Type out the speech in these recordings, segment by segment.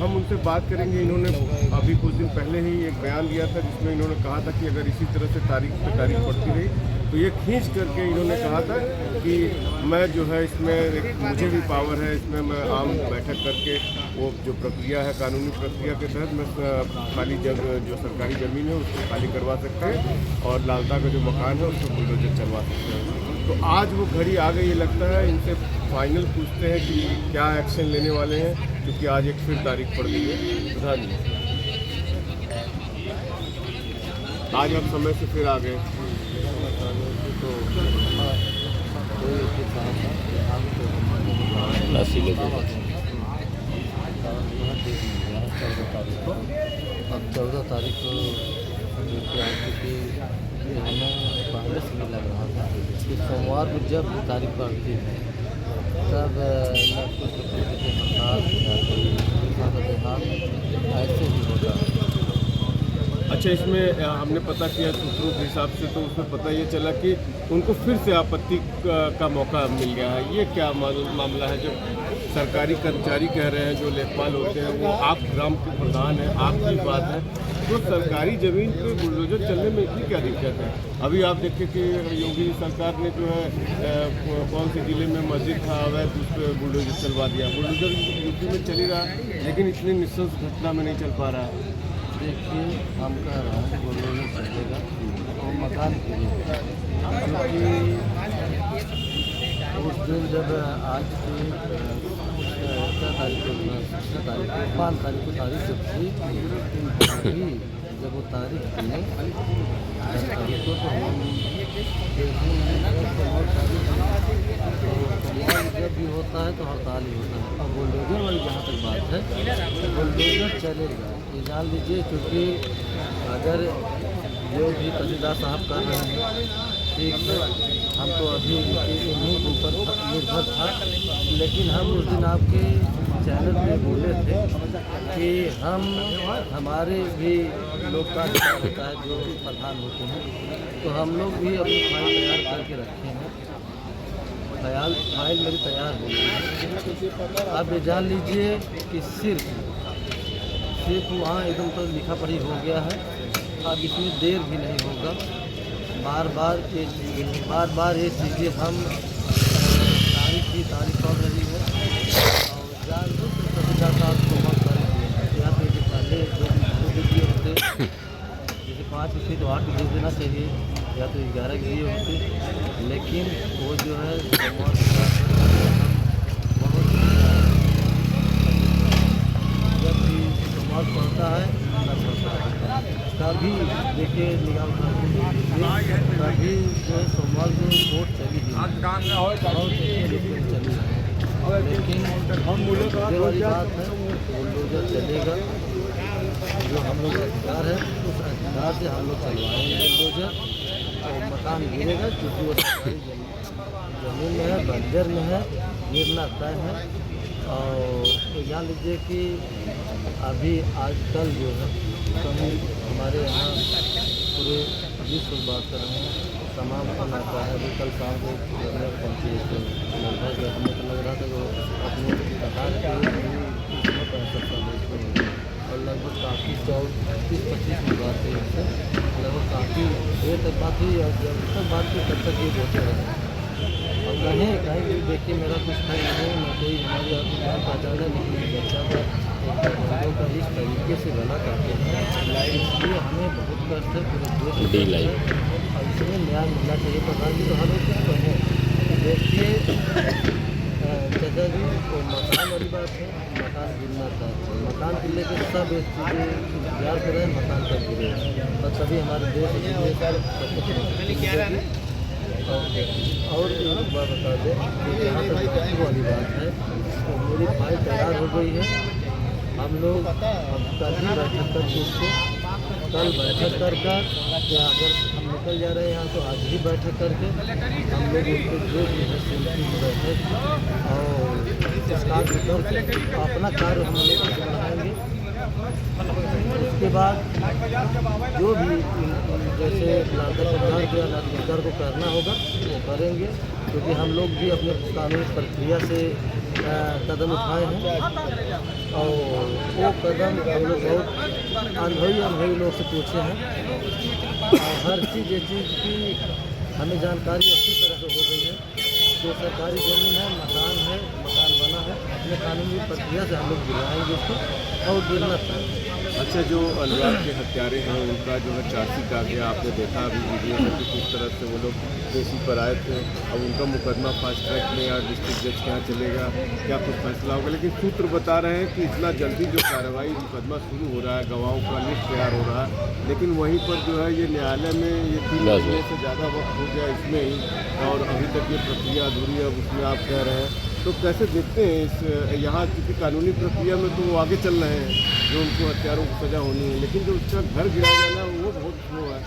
हम उनसे बात करेंगे। इन्होंने अभी कुछ दिन पहले ही एक बयान दिया था जिसमें इन्होंने कहा था कि अगर इसी तरह से तारीख पे तारीख पड़ती रही तो ये खींच करके इन्होंने कहा था कि मैं जो है इसमें मुझे भी पावर है, इसमें मैं आम बैठक करके वो जो प्रक्रिया है कानूनी प्रक्रिया के तहत मैं खाली जो सरकारी ज़मीन है उसको खाली करवा सकते हैं और लालता का जो मकान है उसको बुलडोजर चलवा सकते हैं। तो आज वो घड़ी आ गई, ये लगता है। इनसे फाइनल पूछते हैं कि क्या एक्शन लेने वाले हैं, क्योंकि आज एक फिर तारीख पड़ गई है। प्रधान जी, आज आप समय से फिर आ गए। अब 14 तारीख को क्योंकि हमें पहले से नहीं लग रहा था कि सोमवार को जब तारीख पड़ती है तब हड़ताल ऐसे ही होता है। अच्छा, इसमें हमने पता किया सूत्रों के हिसाब से, तो उसमें पता ये चला कि उनको फिर से आपत्ति का मौका मिल गया है। ये क्या मामला है? जो सरकारी कर्मचारी कह रहे हैं, जो लेखपाल होते हैं, वो आप ग्राम के प्रधान हैं, आपकी बात है, तो सरकारी ज़मीन पे बुलडोजर चलने में इतनी क्या दिक्कत है? अभी आप देखें कि योगी सरकार ने जो है कौन से ज़िले में मस्जिद था अवैध, उस पर बुलडोजर चलवा दिया। बुलडोजर यूपी में चल ही रहा है, लेकिन इतनी निःशंस घटना में नहीं चल पा रहा है। देखिए, हम कह रहे हैं बुलडोजर चलेगा और मकान के लिए, क्योंकि उस दिन जब आज की 5 तारीख को तारीख जब थी, जब वो तारीख थी 10 तारीख को, तो हम जब भी होता है तो हड़ताल ही होता है। और बुलडोजर वाली जहाँ तक बात है, बुलडोजर चलेगा, ये जान लीजिए। क्योंकि अगर जो भी तहसीलदार साहब कर रहे हैं, ठीक है, हम तो अभी इन्हीं के ऊपर निर्भर था, लेकिन हम उस दिन आपके चैनल पे बोले थे कि हमारे भी लोग का होता है जो प्रधान होते हैं, तो हम लोग भी अपनी फाइल तैयार करके रखे हैं। फाइल मेरी तैयार हो गई है। आप ये जान लीजिए कि सिर्फ वहाँ एकदम तो लिखा पढ़ी हो गया है। अब इसमें देर भी नहीं होगा। बार बार ये चीज़ें हम तारीख पड़ रही है और जान दो तो तहसीलदार साहब को हम कर दिए या तो ये पहले जो दिए होते, जैसे 5 की थी तो 8 भेज देना चाहिए, या तो 11 दिए होते, लेकिन वो जो है बहुत जब भी समाज पढ़ता है तभी देखिए निकाल तभी जो सोमवार को वोट चली लेकिन जो वाली बात है बुलडोजर चलेगा। जो हम लोग अधिकार है उस अधिकार से हम लोग चलवाएंगे बुलडोजर, और मकान गिरेगा क्योंकि वो जमीन में है, बंजर में है, गिरना तय है। और जान लीजिए कि अभी आजकल जो है कहीं हमारे यहाँ पूरे विश्व बात कर रहे हैं, तमाम आता है। अभी कल शाम को लगभग हमें तो लग रहा था कि अपने सरकार के इसमें 65 साल और लगभग काफ़ी 24-25 की बात है, इससे लगभग काफ़ी देर तक बात हुई और जब तक बात की तब तक ये बोलते रहे। और कहीं भी देखिए मेरा कुछ है नहीं, मैं कोई हमारी आपकी पहचान है, लेकिन बच्चा का का इस तरीके से गला करते हैं, इसलिए हमें बहुत कष्ट है पूरे देश में, और इसमें न्याय मिलना चाहिए। प्रधान जी तो हमें कुछ कहें, देखिए चाचा जी, वो मकान वाली बात है, मकान गिरना था, मकान गिरने के सब एक चीज़ें इंतजार कर रहे हैं, मकान तक गिरे और तभी हमारे देश और एक बात बता दें कि जहाँ तक विकास वाली बात है, तो मेरी फाइल तैयार हो गई है। हम लोग अब कल ही बैठक करके उसको कल बैठक करके, या अगर हम निकल जा रहे हैं यहाँ तो आज ही बैठक करके हम लोग उनको जो भी है सिंपल बैठक और इस कार्य करके अपना कार्य हम लोग बढ़ाएंगे। उसके बाद जो भी जैसे सरकार के सरकार को करना होगा वो करेंगे, क्योंकि हम लोग भी अपने कानूनी प्रक्रिया से कदम उठाए हैं और वो कदम हम लोग बहुत अनुभवी लोग से पूछे हैं और हर चीज़ ये चीज़ की हमें जानकारी अच्छी तरह से हो गई है। जो सरकारी ज़मीन है, मकान बना है, अपने कानूनी प्रक्रिया से हम लोग गिरवाएंगे उसको और गिरना चाहिए। अच्छा, जो अनुराग के हत्यारे हैं उनका जो है चार्जशीट आ गया, आपने देखा अभी वीडियो में कि किस तरह से वो लोग पेशी पर आए थे। अब उनका मुकदमा फास्ट ट्रैक में या डिस्ट्रिक्ट जज के यहाँ चलेगा, क्या कुछ फैसला होगा? लेकिन सूत्र बता रहे हैं कि इतना जल्दी जो कार्रवाई मुकदमा शुरू हो रहा है, गवाहों का लिस्ट तैयार हो रहा है, लेकिन वहीं पर जो है ये न्यायालय में ये 3 महीने से ज़्यादा वक्त हो गया इसमें ही और अभी तक ये प्रक्रिया अधूरी है, उसमें आप कह रहे हैं। तो कैसे देखते हैं इस यहाँ क्योंकि कानूनी प्रक्रिया में तो वो आगे चल रहे हैं, जो उनको हत्यारों को सज़ा होनी है, लेकिन जो उसका घर गिरा जाना वो बहुत स्लो है।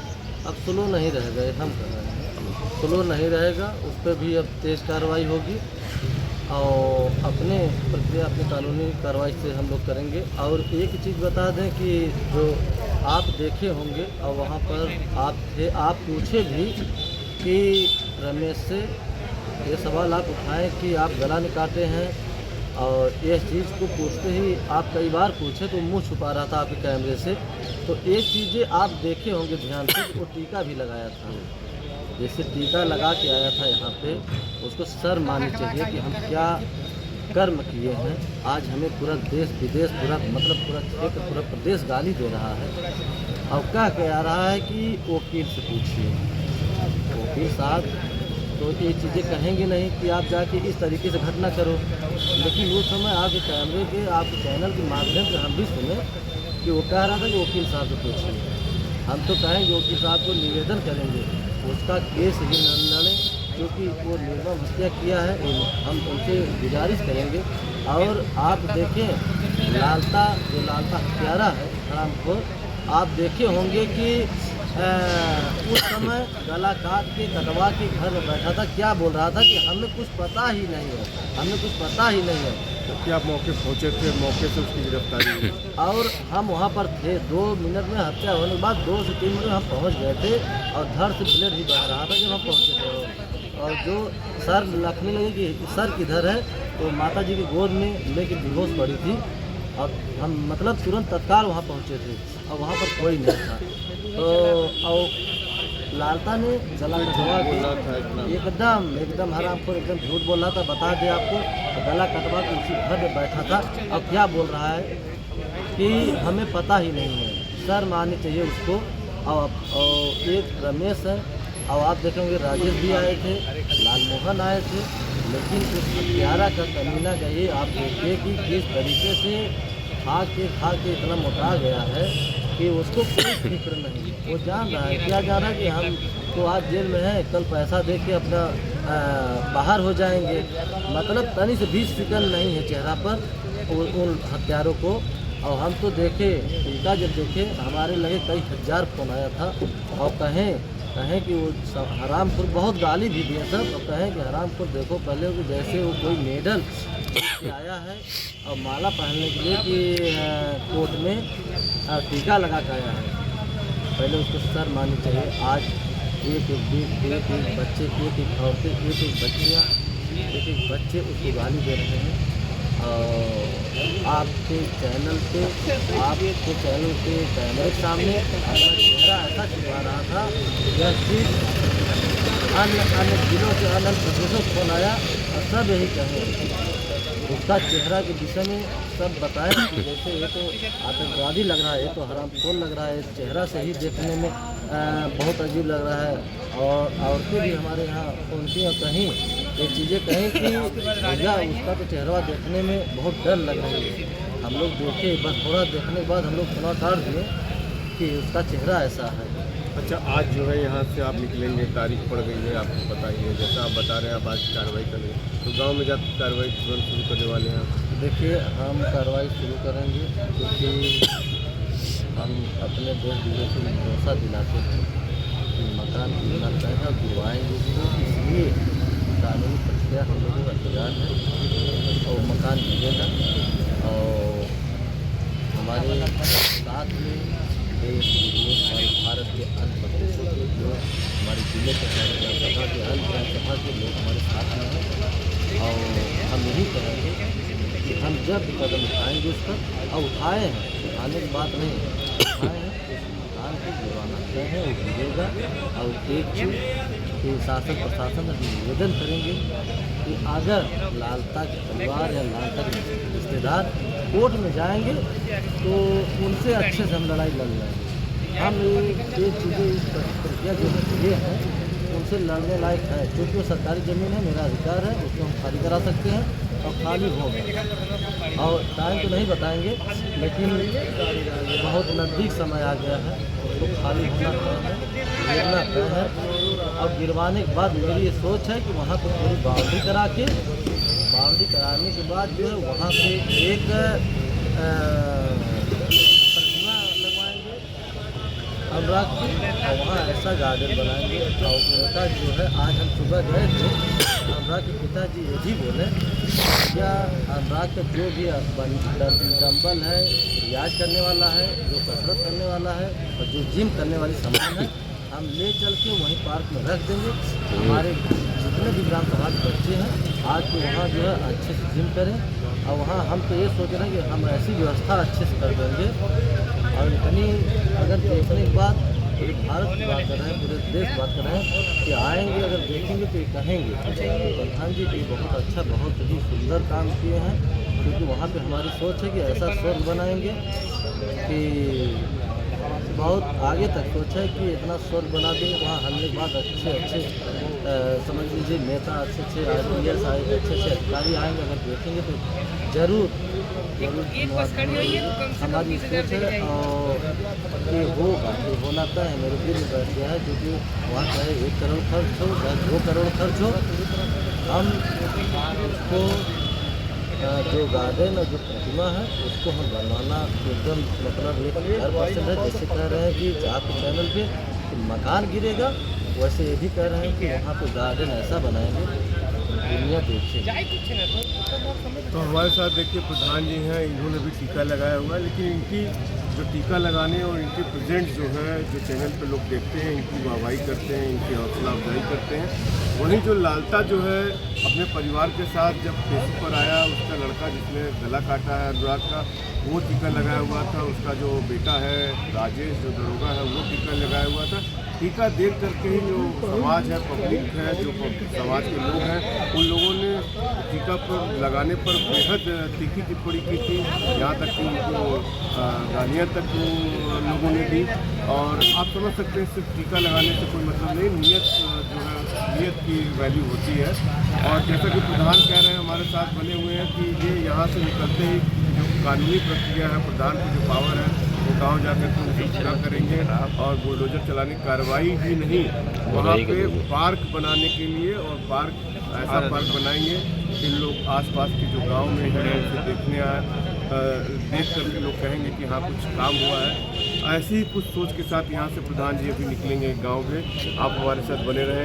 अब स्लो नहीं रहेगा, हम कह रहे हैं स्लो नहीं रहेगा, उस पर भी अब तेज़ कार्रवाई होगी और अपने प्रक्रिया अपनी कानूनी कार्रवाई से हम लोग करेंगे। और एक चीज़ बता दें कि जो आप देखे होंगे और वहाँ पर आप थे, आप पूछे भी कि रमेश से ये सवाल आप उठाएं कि आप गला निकालते हैं और इस चीज़ को पूछते ही आप कई बार पूछे तो मुंह छुपा रहा था आपके कैमरे से। तो एक चीज़ें आप देखे होंगे ध्यान से, वो टीका भी लगाया था, जैसे टीका लगा के आया था यहाँ पे, उसको शर्म आनी चाहिए कि हम क्या कर्म किए हैं। आज हमें पूरा देश विदेश पूरा क्षेत्र पूरा प्रदेश गाली दे रहा है और क्या कह रहा है कि वकील से पूछिए। वकील साहब तो ये चीज़ें कहेंगे नहीं कि आप जाके इस तरीके से घटना करो, लेकिन उस समय आपके कैमरे के आपके चैनल के माध्यम से हम भी सुने कि वो कह रहा था कि वकील साहब से पूछिए। हम तो कहेंगे वकील साहब को निवेदन करेंगे उसका केस ही न लड़ें, क्योंकि वो निर्मम हत्या किया है। हम उनसे गुजारिश करेंगे। और आप देखें लालता हत्यारा है हरामखोर, आप देखे होंगे कि उस समय गला काट के कटवा के घर में बैठा था, क्या बोल रहा था कि हमें कुछ पता ही नहीं है। तो क्या आप मौके पहुँचे थे, मौके से उसकी गिरफ्तारी हुई? और हम वहाँ पर थे, 2 मिनट में हत्या होने के बाद 2 से 3 मिनट में हम पहुँच गए थे और धड़ से ब्लड भी बह रहा था जब हम पहुँचे थे। और जो सर लखने लगे कि सर किधर है, तो माता जी की गोद में लेके बेहोश पड़ी थी और हम तुरंत तत्काल वहाँ पहुँचे थे और वहाँ पर कोई नहीं था। तो और लालता ने गला कटवा के एकदम हरामखोर एकदम झूठ बोल रहा था, बता दे आपको, तो गला कटवा के उसी घर में बैठा था और क्या बोल रहा है कि हमें पता ही नहीं है। शर्म आनी चाहिए उसको। और एक रमेश है और आप देखेंगे राजेश भी आए थे, लालमोहन आए थे, लेकिन उस हत्यारा का कमीना चाहिए। आप देखिए कि किस तरीके से खा के इतना मोटा गया है कि उसको कोई फिक्र नहीं। वो जान रहा है, क्या जान रहा है कि हम तो आज जेल में हैं, कल पैसा दे के अपना बाहर हो जाएंगे। तनी से 20 सेकंड नहीं है चेहरा पर उन हत्यारों को। और हम तो देखे टीका जब देखे हमारे लगे कई हजार फोन आया था और कहें कि वो हरामखोर, बहुत गाली भी दिए सब, और कहें कि हरामखोर देखो पहले कि जैसे वो कोई मेडल आया है और माला पहनने के लिए कि कोर्ट में टीका लगा के आया है। पहले उसको सर माननी चाहिए। आज एक बच्चे, एक औरतें, एक बच्चे उसको गाली दे रहे हैं। और आपके चैनल पे कैमरे के सामने अपना चेहरा ऐसा छुपा रहा था। यह चीज़ अन्य जिलों से अन्य प्रदेशों से फोन आया और सब यही कहें उसका चेहरा के विषय में सब बताएं कि जैसे ये तो आतंकवादी लग रहा है, ये तो हरामखोर लग रहा है, चेहरा से ही देखने में बहुत अजीब लग रहा है। और औरतें भी हमारे यहाँ पहुँची और कहीं ये चीज़ें कहीं कि भैया उसका तो चेहरा देखने में बहुत डर लग रही है। हम लोग देखे, बस थोड़ा देखने के बाद हम लोग सुना काट दिए कि उसका चेहरा ऐसा है। अच्छा, आज जो है यहाँ से आप निकलेंगे, तारीख पड़ गई है, आपको पता ही है, जैसा आप बता रहे हैं आप आज कार्रवाई करेंगे, तो गांव में जाकर कार्रवाई तुरंत शुरू करने वाले हैं आप? देखिए, हम कार्रवाई शुरू करेंगे क्योंकि हम अपने देश विदेश में भरोसा दिलाते हैं कि मकान मिलना चाहिए और दिलवाएंगे उसको, इसलिए कानूनी प्रक्रिया हम लोगों का इंतजार है और मकान मिलेगा। और हमारे साथ में देश विदेश हमारे भारत के अन्य प्रदेशों के जो हमारे जिले के विधानसभा के अन्य विधानसभा के लोग हमारे साथ में हैं। और हम यही कहेंगे कि हम जब कदम उठाएंगे उस पर, और उठाए हैं, उठाने की बात नहीं है, उठाए हैं उस मकान को गिरवाना तय है, वो गिरेगा। और एक चीज़ कि शासन प्रशासन से निवेदन करेंगे कि अगर लालता के परिवार या लालता के रिश्तेदार कोर्ट में जाएंगे तो उनसे अच्छे से हम लड़ाई लड़ लेंगे। हम ये चीज़ें इस प्रक्रिया जो ये है उनसे लड़ने लायक है, क्योंकि वो सरकारी ज़मीन है, मेरा अधिकार है, उसको हम खाली करा सकते हैं और खाली होगा। और टाइम तो नहीं बताएंगे, लेकिन बहुत नज़दीक समय आ गया है, उसको खाली होना तय है, गिरना तय है। और गिरवाने के बाद मेरी ये सोच है कि वहाँ पर पूरी बाउंड्री करा के, बाउंड्री कराने के बाद जो है वहाँ पे एक प्रतिमा लगवाएंगे अनुराग की, और वहाँ ऐसा गार्डन बनाएंगे। और उनका जो है आज हम सुबह गए थे, अनुराग के पिताजी ये भी बोले या अनुराग का जो भी डंबल है, रियाज करने वाला है, जो कसरत करने वाला है और जो जिम करने वाली सामान है, हम ले चल के वहीं पार्क में रख देंगे। हमारे जितने भी ग्राम सभा के बच्चे हैं आज के वहाँ जो है अच्छे से जिम करें। और वहाँ हम तो ये सोच रहे हैं कि हम ऐसी व्यवस्था अच्छे से कर देंगे। और इतनी अगर देखने के बाद पूरे भारत की बात कर रहे हैं, पूरे देश की बात कर रहे हैं कि आएंगे, अगर देखेंगे तो ये कहेंगे प्रधान जी कि बहुत अच्छा, बहुत ही सुंदर काम किए हैं। क्योंकि वहाँ पे हमारी सोच है कि ऐसा स्वर्ग बनाएंगे कि बहुत आगे तक सोचा है कि इतना स्वर्ग बना देंगे। वहाँ हमने के बाद अच्छे समझ लीजिए नेता, अच्छे IPS आएंगे, अच्छे अधिकारी आएंगे, अगर देखेंगे तो जरूर हमारी सोच है और ये होगा, ये होना तय है, मेरे दिल में बैठ गया है। क्योंकि वहाँ चाहे 1 करोड़ खर्च हो, चाहे 2 करोड़ खर्च हो, हम उसको जो गार्डन और जो प्रतिमा है उसको हम बनवाना एकदम मतलब 100% है। जैसे कह रहे हैं कि आपके चैनल पे कि मकान गिरेगा, वैसे ये भी कह रहे हैं कि वहाँ पे गार्डन ऐसा बनाएंगे दुनिया देखे। तो हमारे साथ देखिए प्रधान जी हैं, इन्होंने भी टीका लगाया हुआ है, लेकिन इनकी जो टीका लगाने और इनके प्रेजेंट जो है, जो चैनल पे लोग देखते हैं, इनकी वाहवाही करते हैं, इनकी हौसला अफजाई करते हैं। वहीं जो लालता जो है अपने परिवार के साथ जब फेसबुक पर आया, उसका लड़का जिसने गला काटा है अनुराग का, वो टीका लगाया हुआ था। उसका जो बेटा है राजेश, जो दरोगा है, वो टीका लगाया हुआ था। टीका देख करके ही जो समाज है, पब्लिक है, जो समाज के लोग हैं, उन लोगों ने टीका पर लगाने पर बेहद तीखी टिप्पणी की थी। यहाँ तक कि उनको गालियाँ तक लोगों ने दी। और आप समझ सकते हैं सिर्फ टीका लगाने से कोई मतलब नहीं, नीयत जो है, नीयत की वैल्यू होती है। और जैसा कि प्रधान कह रहे हैं, हमारे साथ बने हुए हैं कि ये यहाँ से निकलते ही जो कानूनी प्रक्रिया है, प्रधान की जो पावर है, वो गाँव जाकर के उसे पूरा करेंगे। और बुलडोजर चलाने की कार्रवाई ही नहीं, वहाँ पे पार्क बनाने के लिए, और पार्क ऐसा पार्क बनाएंगे कि लोग आसपास के जो गांव में हैं उसे देखने देख करके लोग कहेंगे कि हाँ कुछ काम हुआ है। ऐसी ही कुछ सोच के साथ यहाँ से प्रधान जी अभी निकलेंगे गाँव में। आप हमारे साथ बने रहें।